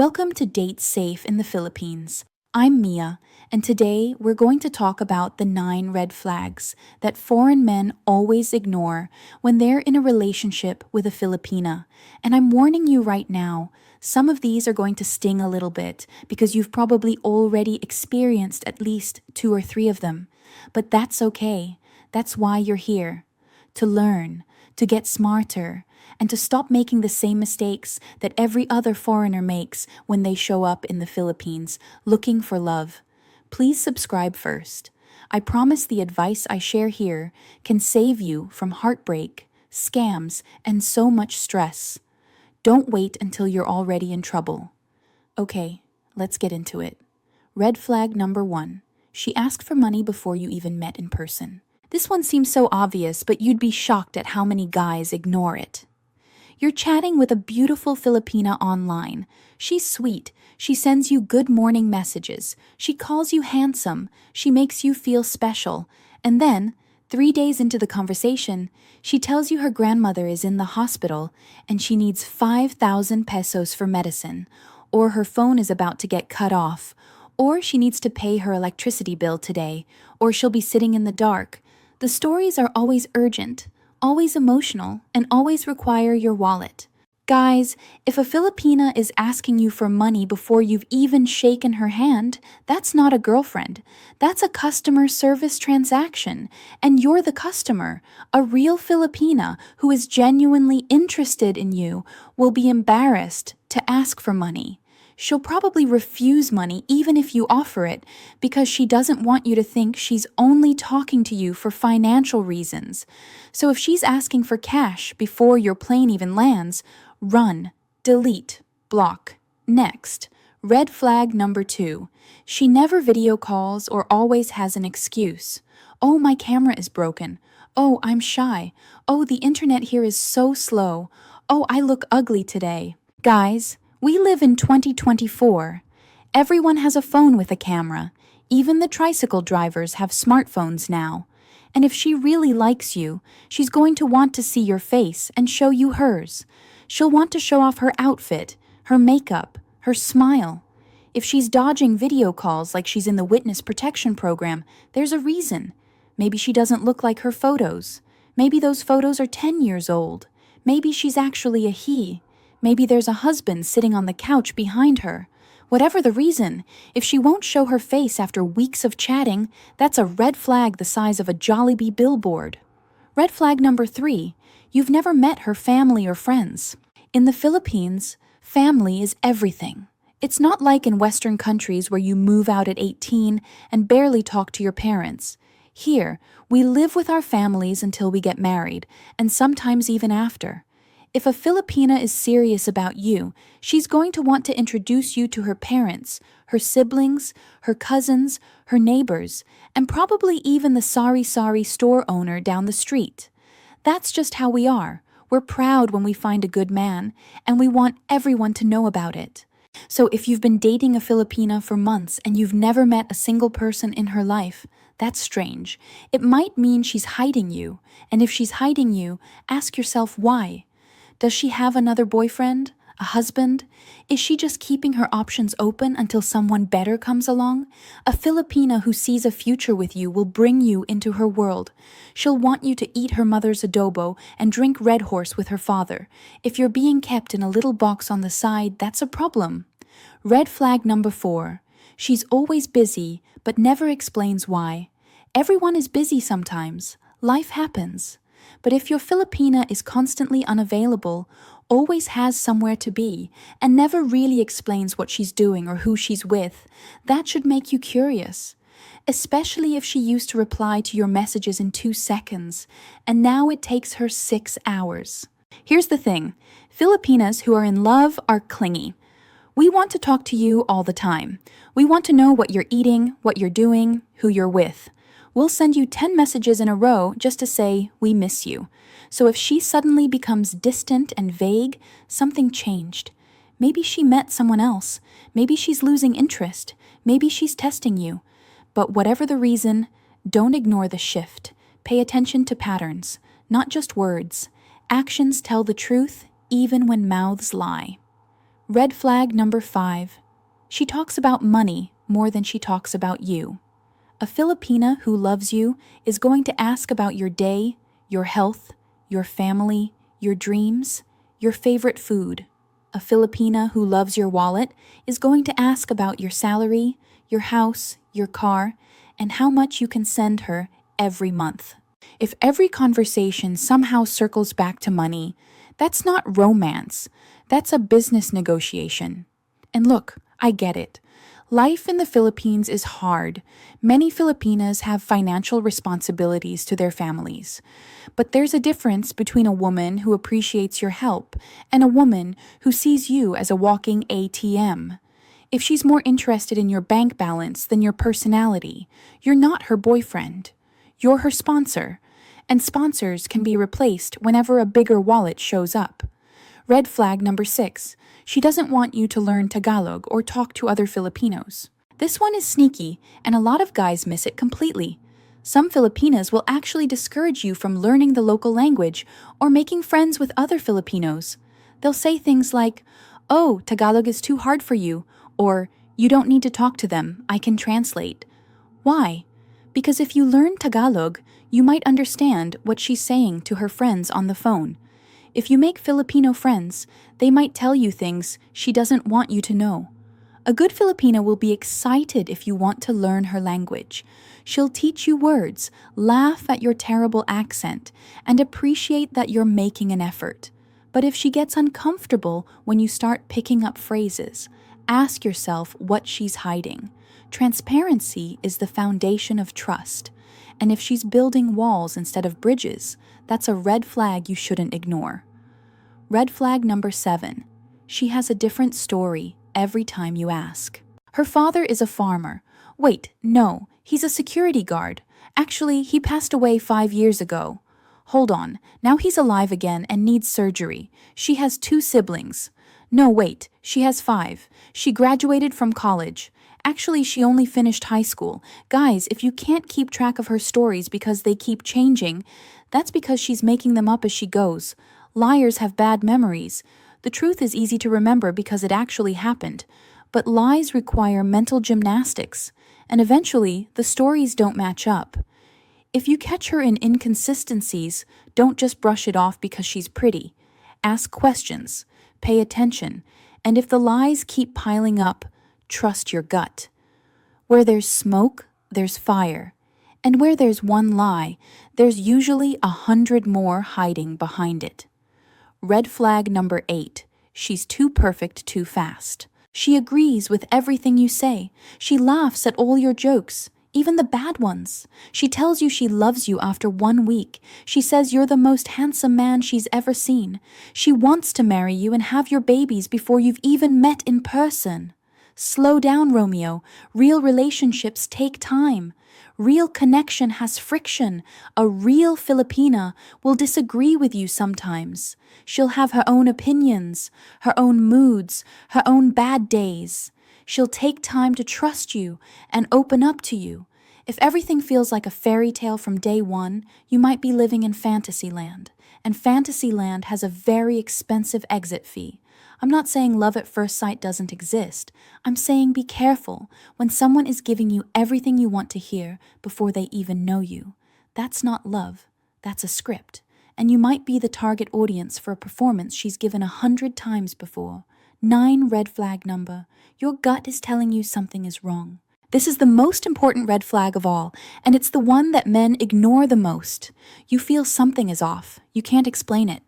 Welcome to Date Safe in the Philippines. I'm Mia, and today we're going to talk about the 9 red flags that foreign men always ignore when they're in a relationship with a Filipina. And I'm warning you right now, some of these are going to sting a little bit because you've probably already experienced at least 2 or 3 of them. But that's okay. That's why you're here. To learn, to get smarter, and to stop making the same mistakes that every other foreigner makes when they show up in the Philippines looking for love. Please subscribe first. I promise the advice I share here can save you from heartbreak, scams, and so much stress. Don't wait until you're already in trouble. Okay, let's get into it. Red flag number 1. She asked for money before you even met in person. This one seems so obvious, but you'd be shocked at how many guys ignore it. You're chatting with a beautiful Filipina online. She's sweet. She sends you good morning messages. She calls you handsome. She makes you feel special. And then, 3 days into the conversation, she tells you her grandmother is in the hospital and she needs 5,000 pesos for medicine, or her phone is about to get cut off, or she needs to pay her electricity bill today, or she'll be sitting in the dark. The stories are always urgent, always emotional, and always require your wallet. Guys, if a Filipina is asking you for money before you've even shaken her hand, that's not a girlfriend. That's a customer service transaction, and you're the customer. A real Filipina who is genuinely interested in you will be embarrassed to ask for money. She'll probably refuse money even if you offer it because she doesn't want you to think she's only talking to you for financial reasons. So if she's asking for cash before your plane even lands, run, delete, block. Next, red flag number 2. She never video calls or always has an excuse. Oh, my camera is broken. Oh, I'm shy. Oh, the internet here is so slow. Oh, I look ugly today. Guys, we live in 2024. Everyone has a phone with a camera. Even the tricycle drivers have smartphones now. And if she really likes you, she's going to want to see your face and show you hers. She'll want to show off her outfit, her makeup, her smile. If she's dodging video calls like she's in the witness protection program, there's a reason. Maybe she doesn't look like her photos. Maybe those photos are 10 years old. Maybe she's actually a he. Maybe there's a husband sitting on the couch behind her. Whatever the reason, if she won't show her face after weeks of chatting, that's a red flag the size of a Jollibee billboard. Red flag number 3. You've never met her family or friends. In the Philippines, family is everything. It's not like in Western countries where you move out at 18 and barely talk to your parents. Here, we live with our families until we get married, and sometimes even after. If a Filipina is serious about you, she's going to want to introduce you to her parents, her siblings, her cousins, her neighbors, and probably even the sari-sari store owner down the street. That's just how we are. We're proud when we find a good man, and we want everyone to know about it. So if you've been dating a Filipina for months and you've never met a single person in her life, that's strange. It might mean she's hiding you, and if she's hiding you, ask yourself why. Does she have another boyfriend? A husband? Is she just keeping her options open until someone better comes along? A Filipina who sees a future with you will bring you into her world. She'll want you to eat her mother's adobo and drink Red Horse with her father. If you're being kept in a little box on the side, that's a problem. Red flag number 4. She's always busy, but never explains why. Everyone is busy sometimes. Life happens. But if your Filipina is constantly unavailable, always has somewhere to be, and never really explains what she's doing or who she's with, that should make you curious. Especially if she used to reply to your messages in 2 seconds, and now it takes her 6 hours. Here's the thing. Filipinas who are in love are clingy. We want to talk to you all the time. We want to know what you're eating, what you're doing, who you're with. We'll send you 10 messages in a row just to say, we miss you. So if she suddenly becomes distant and vague, something changed. Maybe she met someone else. Maybe she's losing interest. Maybe she's testing you. But whatever the reason, don't ignore the shift. Pay attention to patterns, not just words. Actions tell the truth, even when mouths lie. Red flag number 5. She talks about money more than she talks about you. A Filipina who loves you is going to ask about your day, your health, your family, your dreams, your favorite food. A Filipina who loves your wallet is going to ask about your salary, your house, your car, and how much you can send her every month. If every conversation somehow circles back to money, that's not romance. That's a business negotiation. And look, I get it. Life in the Philippines is hard. Many Filipinas have financial responsibilities to their families. But there's a difference between a woman who appreciates your help and a woman who sees you as a walking ATM. If she's more interested in your bank balance than your personality, you're not her boyfriend. You're her sponsor. And sponsors can be replaced whenever a bigger wallet shows up. Red flag number 6. She doesn't want you to learn Tagalog or talk to other Filipinos. This one is sneaky, and a lot of guys miss it completely. Some Filipinas will actually discourage you from learning the local language or making friends with other Filipinos. They'll say things like, "Oh, Tagalog is too hard for you," or "You don't need to talk to them, I can translate." Why? Because if you learn Tagalog, you might understand what she's saying to her friends on the phone. If you make Filipino friends, they might tell you things she doesn't want you to know. A good Filipina will be excited if you want to learn her language. She'll teach you words, laugh at your terrible accent, and appreciate that you're making an effort. But if she gets uncomfortable when you start picking up phrases, ask yourself what she's hiding. Transparency is the foundation of trust. And if she's building walls instead of bridges, that's a red flag you shouldn't ignore. Red flag number 7. She has a different story every time you ask. Her father is a farmer. Wait, no, he's a security guard. Actually, he passed away 5 years ago. Hold on, now he's alive again and needs surgery. She has 2 siblings. No, wait, she has 5. She graduated from college. Actually, she only finished high school. Guys, if you can't keep track of her stories because they keep changing, that's because she's making them up as she goes. Liars have bad memories. The truth is easy to remember because it actually happened. But lies require mental gymnastics, and eventually, the stories don't match up. If you catch her in inconsistencies, don't just brush it off because she's pretty. Ask questions, pay attention, and if the lies keep piling up, trust your gut. Where there's smoke, there's fire. And where there's one lie, there's usually 100 more hiding behind it. Red flag number 8. She's too perfect too fast. She agrees with everything you say. She laughs at all your jokes, even the bad ones. She tells you she loves you after 1 week. She says you're the most handsome man she's ever seen. She wants to marry you and have your babies before you've even met in person. Slow down, Romeo. Real relationships take time. Real connection has friction. A real Filipina will disagree with you sometimes. She'll have her own opinions, her own moods, her own bad days. She'll take time to trust you and open up to you. If everything feels like a fairy tale from day one, you might be living in Fantasyland. And Fantasyland has a very expensive exit fee. I'm not saying love at first sight doesn't exist. I'm saying be careful when someone is giving you everything you want to hear before they even know you. That's not love. That's a script. And you might be the target audience for a performance she's given 100 times before. 9 red flag number. Your gut is telling you something is wrong. This is the most important red flag of all, and it's the one that men ignore the most. You feel something is off. You can't explain it.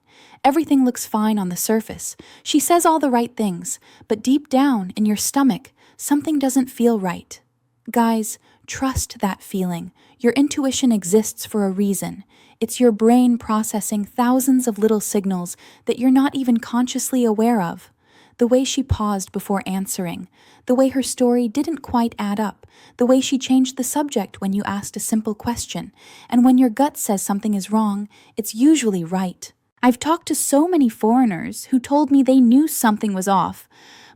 Everything looks fine on the surface. She says all the right things, but deep down in your stomach, something doesn't feel right. Guys, trust that feeling. Your intuition exists for a reason. It's your brain processing thousands of little signals that you're not even consciously aware of. The way she paused before answering, the way her story didn't quite add up, the way she changed the subject when you asked a simple question, and when your gut says something is wrong, it's usually right. I've talked to so many foreigners who told me they knew something was off,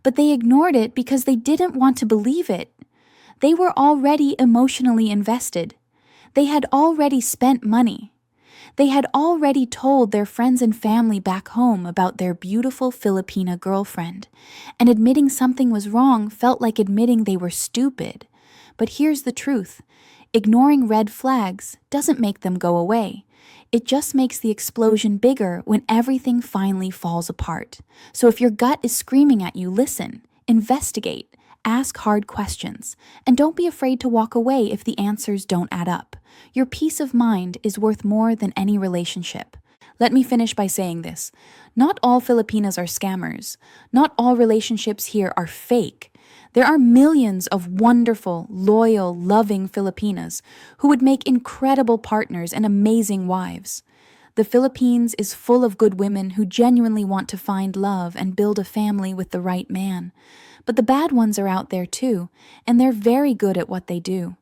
but they ignored it because they didn't want to believe it. They were already emotionally invested. They had already spent money. They had already told their friends and family back home about their beautiful Filipina girlfriend, and admitting something was wrong felt like admitting they were stupid. But here's the truth. Ignoring red flags doesn't make them go away. It just makes the explosion bigger when everything finally falls apart. So if your gut is screaming at you, listen, investigate, ask hard questions, and don't be afraid to walk away if the answers don't add up. Your peace of mind is worth more than any relationship. Let me finish by saying this. Not all Filipinas are scammers. Not all relationships here are fake. There are millions of wonderful, loyal, loving Filipinas who would make incredible partners and amazing wives. The Philippines is full of good women who genuinely want to find love and build a family with the right man. But the bad ones are out there too, and they're very good at what they do.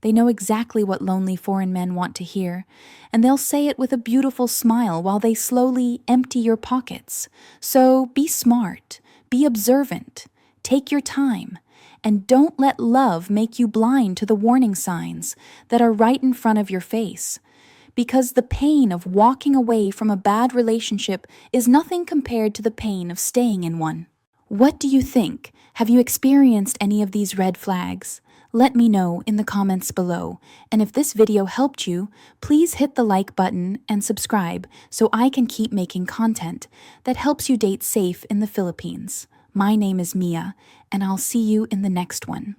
They know exactly what lonely foreign men want to hear, and they'll say it with a beautiful smile while they slowly empty your pockets. So be smart, be observant, take your time, and don't let love make you blind to the warning signs that are right in front of your face. Because the pain of walking away from a bad relationship is nothing compared to the pain of staying in one. What do you think? Have you experienced any of these red flags? Let me know in the comments below. And if this video helped you, please hit the like button and subscribe so I can keep making content that helps you date safe in the Philippines. My name is Mia, and I'll see you in the next one.